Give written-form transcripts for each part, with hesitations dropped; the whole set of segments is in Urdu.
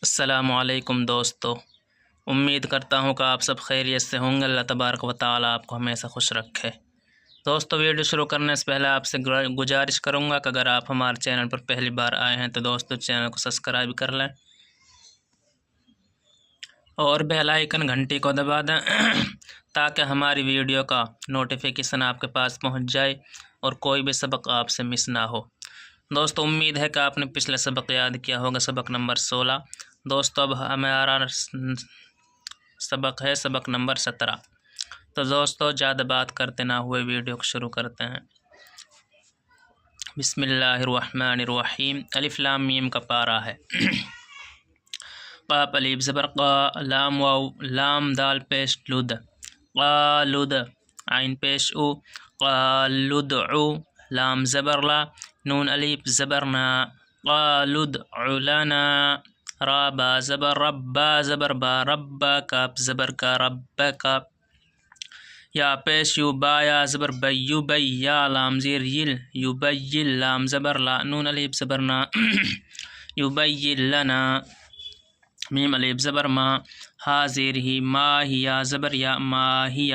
السلام علیکم دوستو، امید کرتا ہوں کہ آپ سب خیریت سے ہوں گے۔ اللہ تبارک و تعالیٰ آپ کو ہمیشہ خوش رکھے۔ دوستو، ویڈیو شروع کرنے سے پہلے آپ سے گزارش کروں گا کہ اگر آپ ہمارے چینل پر پہلی بار آئے ہیں تو دوستو چینل کو سبسکرائب کر لیں اور بیل آئیکن گھنٹی کو دبا دیں تاکہ ہماری ویڈیو کا نوٹیفیکیشن آپ کے پاس پہنچ جائے اور کوئی بھی سبق آپ سے مس نہ ہو۔ دوستو، امید ہے کہ آپ نے پچھلے سبق یاد کیا ہوگا، سبق نمبر 16۔ دوستو، اب ہمارا سبق ہے سبق نمبر 17۔ تو دوستو، زیادہ بات کرتے نہ ہوئے ویڈیو کو شروع کرتے ہیں۔ بسم اللہ الرحمن الرحیم۔ الف لام میم کا پارہ ہے۔ قاف الف زبر قا، لام واو، لام دال پیش لد، قالد، عین پیش او، قالدعو، لام زبر لا، نون الف زبر نا، قالدع لنا، را با زبر رب، با زبر با، رب کاف زبر کا، رب کا، یا پیش یو، با یا زبر بی، یو بی، یا لام زیر یل، یو بی، لام زبر لا، نون الف زبر نا، یو بی لنا، میم الف زبر ما، ہا زیر ہی، ما ہی، یا زبر یا، ما ہی،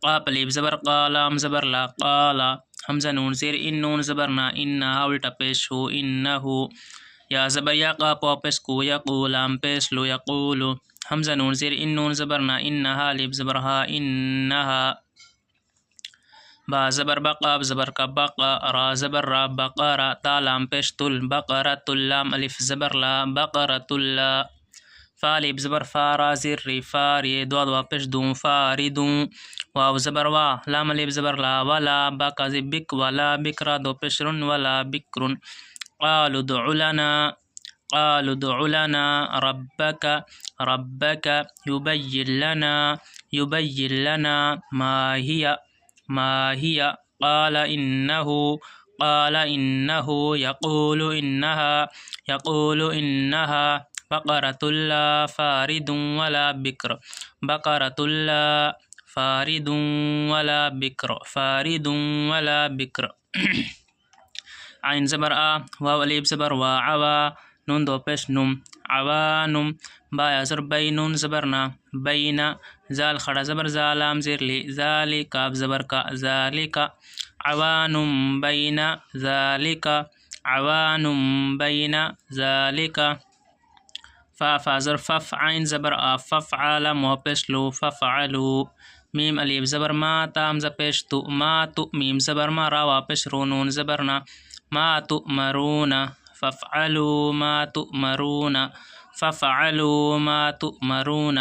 قاف الف زبر قا، لام زبر لا، قالا، حمزہ نون زیر ان، نون زبر نا، انہا الٹا پیش ہو، انہو، یا زبر یا، قاف واو پیش کو، یقو، لام پیش لو، یقولو، حمزہ نون زیر ان، نون زبر نا، انہا الف زبر ہا، انہا، با زبر با، قاف زبر کا، بقا، را زبر را، بقرا، تا لام پیش تل، بقرۃ، لام الف زبر لا، بقرۃ لا، فا الف زبر فا، را زیر ری، فاری، دو واو پیش دوں، فاردوں، واو زبر وا، لام الف زبر لا، ولا، بقا زی بک، ولا بکرا، دو پیش رن، ولا بکرن، قالوا ادع لنا، قالوا ادع لنا ربك، ربك، يبين لنا، يبين لنا ما هي، ما هي، قال إنه، قال إنه، يقول إنها، يقول إنها، بقرة لا فارد ولا بكر، بقرة لا فارد ولا بكر، فارد ولا بكر، عین زبر آ، واو الف زبر وا، عوا، نون دو پیش نم، عوانم، با یا زر بی، نون زبر نا، بینا، زال خڑا زبر زا، لام زیر لی، زالی، کاف زبر کا، ذالک، عوانم بینا ذالک، عوانم بینا ذالک، فا زر فف، عین زبر آ، ففعل، مو پیش لو، ففعلو، میم الف زبر ما، تا حمزہ پیش تو، ما تو، میم زبر ما، را وا پیش رو، نون زبر نا، ما تؤمرون، فافعلوا ما تؤمرون، فافعلوا ما تؤمرون،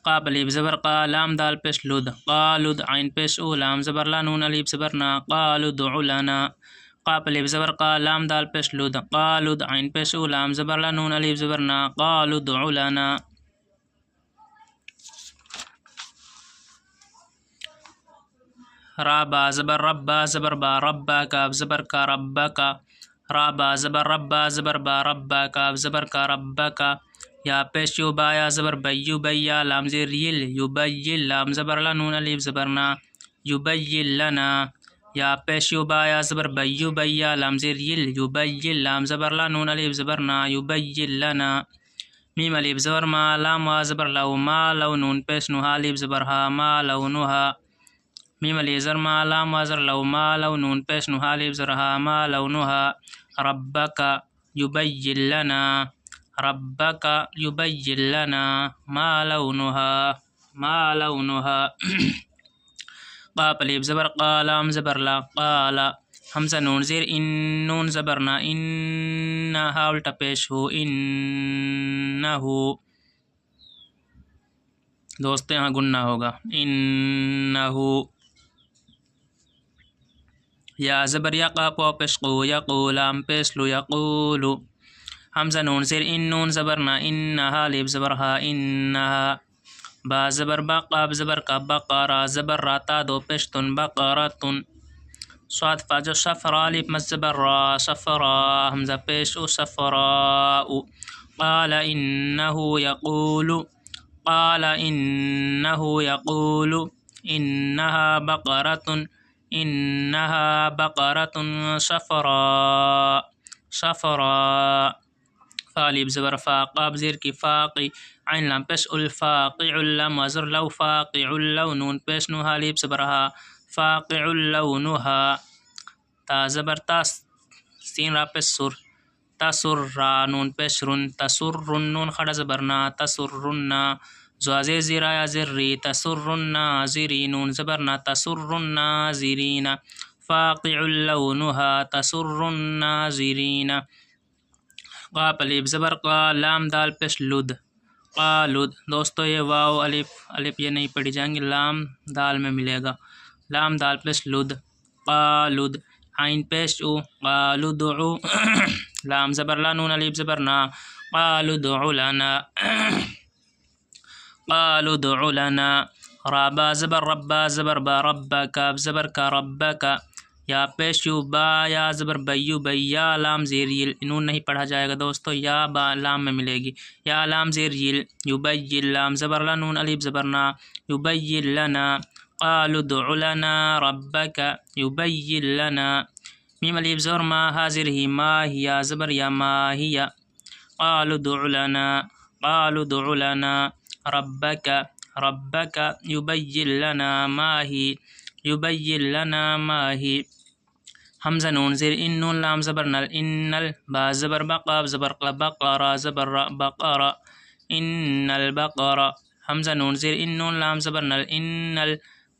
قاف الف زبر قا، لام دال پیش لد، قالد، عین پیش او، لام زبر لا، نون الف زبر نا، قالوا ادع لنا، قاف الف زبر قا، لام دال پیش لد، قالد، عین پیش او، لام زبر لا، نون الف زبر نا، قالوا ادع لنا، را با زبر رب، با زبر با، رب کاف زبر کا، رب کا، را با زبر رب، با زبر با، رب کاف زبر کا، رب کا، یا پیش یو، با یا زبر بی، یو بی، یا لام زیر یل، یو بی، لام زبر لا، نون الف زبر نا، یو بی لنا، یا پیش یو، با یا زبر بی، یو بی، یا لام زیر یل، یو بی، لام زبر لا، نون الف زبر نا، یو بی لنا، میم الف زبر ما، لام وا زبر لو، ما لو، نون پیش نو، ہا الف زبر ہا، ما لونها، میم الف زر ما، لام وا زر لو، ما لو، نون پیش نو، ہا الف زر ہا، ما لونها، ربک يبين لنا، ربک يبين لنا ما لونها، ما لونها، قاف الف زبر قا، لام زبر لا، قال، حمزہ نون زیر ان، نون زبر نا، انہا الٹا پیش ہو، انہو، دوست یہاں گننا ہوگا، انہو، یا زبر یا، قاف واو پیش قو، یقو، لام پیش لو، یقولو، حمزہ نون زیر ان، نون زبر نا، انہا الف زبر ہا، انہا، با زبر با، قاف زبر کا، بقرا، زبر را، تا دو پیش تن، بقرتن، صاد فا جو صفرا، الف مد زبر را، صفرا، حمزہ پیش او، صفراء، قال انه يقول، قال انه يقول، انها بقرة، إنها بقرة صفراء، صفراء، فالب زبر فا قاب زیر کی فاقی عین لام پیش الفاقع اللام وزر لو فاقع اللو نون پیش نو حالب زبر ها فاقع اللونها تا زبر تا سین را پیش سر تسر را نون پیش رن تسر نون خڑا زبرنا تسرنا زوازیر زیرا زری تسرنا زری نون زبرنا تسرنا زیرین فاقع لونها تسرنا زیرین قاف الف زبر قا لام دال پیش لد قالد دوستو یہ واو الف یہ نہیں پڑھی جائیں گی لام دال میں ملے گا لام دال پیش لد قالد عین پیش او قالد عو لام زبر لا نون الف زبر نا قالد لنا قالد لنا رابا زبر ربا زبر با ربک زبر کا ربک یا پیش یو با یا زبر بیو بیا لام زیر یل نون نہیں پڑھا جائے گا دوستو یا با لام میں ملے گی یا لام زیر یل یبیل لام زبر لا نون الف زبر نا یبیل لنا قالوا ادع لنا ربک یبیل لنا میم الف زبر ما حاضر ہی ما ہی زبر یا ما ہی قالوا ادع لنا ربک ربک یبیل لنا ما ہی یبیل لنا ما ہی حمزہ نون زیر ان نون لام زبر نل ان با زبر بقاب زبر بقرا زبر بقرا ان البقرا حمزہ نون زیر ان نون لام زبر نل ان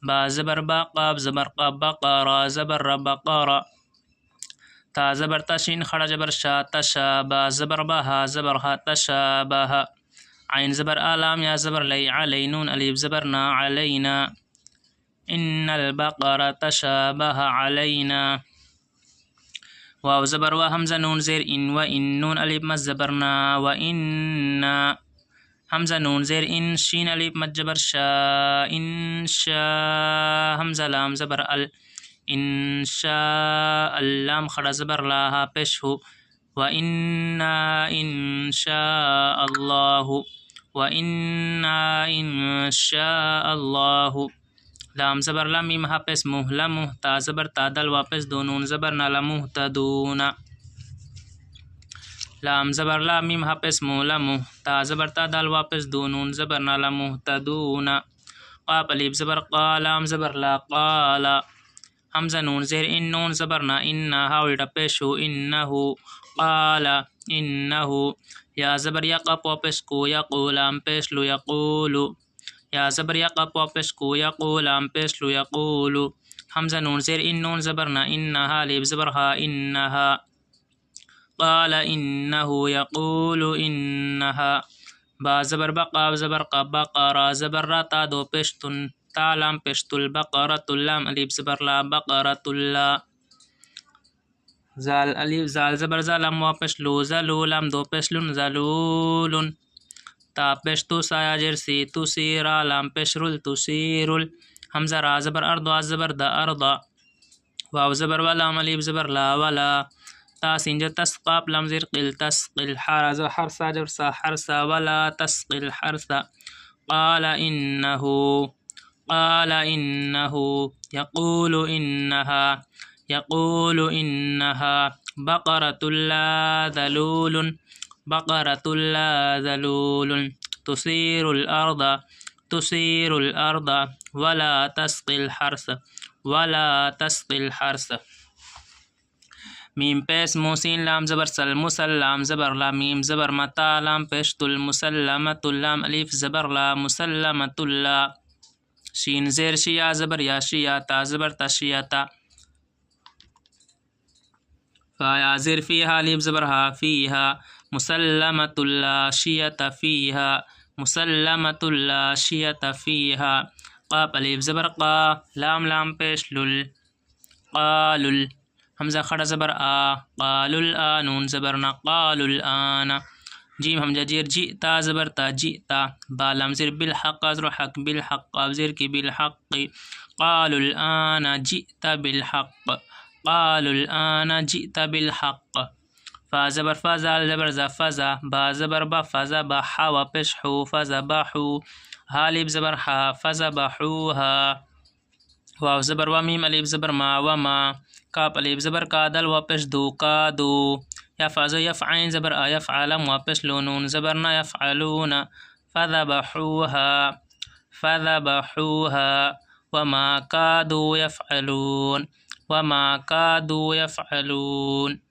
با زبر بقاب زبر بقرا زبر بقرا تا زبر تشین خڑا زبر شا تشا با زبر بها زبر ها تشابه عین زبر آلام یا زبر لی علی نون الف زبر نا علینا ان البقرة تشابه علینا واو زبر و حمزہ نون زیر ان و ان نون الف مد زبرنا و ان حمزہ نون زیر ان شین الف مد جبر شا ان شاء حمزہ لام زبر ال ان شاء اللام خڑا زبر لا پیش ہو و ان شاء اللہ و ان شاء اللہ لام زبر لام میم حافظ مهلم تا زبر تا دل واپس دو نون زبر نال مهتدون لام زبر لام میم حافظ مهلم تا زبر تا دل واپس دو نون زبر نال مهتدون قاف الف زبر قا لام زبر لا قال حمزہ نون زیر ان نون زبر نا ان ها الٹا پیش ہو انه قال انه یا زبر یقف واپس کو یقولام پیش لو یقولو یا زبر یقف واپس کو یقولام پیش لو یقولو حمزہ نون زیر ان نون زبر نا انها الف زبر ها انها قال انه يقول انها با زبر بقا زبر قبا قرا زبر را تا دو پیشتن تا لام پیشتل بقرۃ اللام الف زبر لا بقرۃ لا زال الف زال زبر زالم واپس لو زلو لام دو پیشلن زلولن تا پیشتو سایا جرسی تسیرا لام پیشرل تسیرل حمزہ را زبر ارض زبر دا ارضا واو زبر ولا الف زبر لا ولا تا سنجر تسقاب لام زر قل تسقل حرز حرسا جرسا حرسا ولا تسقل حرسا قال انه يقول انها بقرة لا ذلول بقرة لا ذلول تثير الأرض ولا تسقي الحرث میم پیس موسین لام زبر سل مسلام زبر لا میم زبر متا لام پیش تل مسلمت اللام الف زبر لا مسلمت اللہ شین زیر شیا زبر یا شیا تا زبر تشیتا فایا زیر فیہا الف زبر ہا فیہا مسلمت اللہ شیت فیہا مسلمت اللہ شیت فیہا قاف الف زبر قا لام پیش لل قالل حمزہ خڑا زبر آ قالوا الآن نون زبر نا قالوا الآن جیم حمزہ جیر جئتا زبر تا جئتا با لام زیر بالحق ازر حق بالحق زیر کی بالحق قالوا الآن جئت بالحق قالوا الآن جئت بالحق فا زبر فا زال زبر زا فزا با زبر با فزا با حا پیش حو فزا با حو حالب زبر حا فزا با حوها واو زبر و میم الف زبر ما و ما کاف الف زبر کا دل و پیش دو کا دو يفعز يفعين زبر يفعل واپس لونون زبرنا يفعلون فذبحوها وما كادوا يفعلون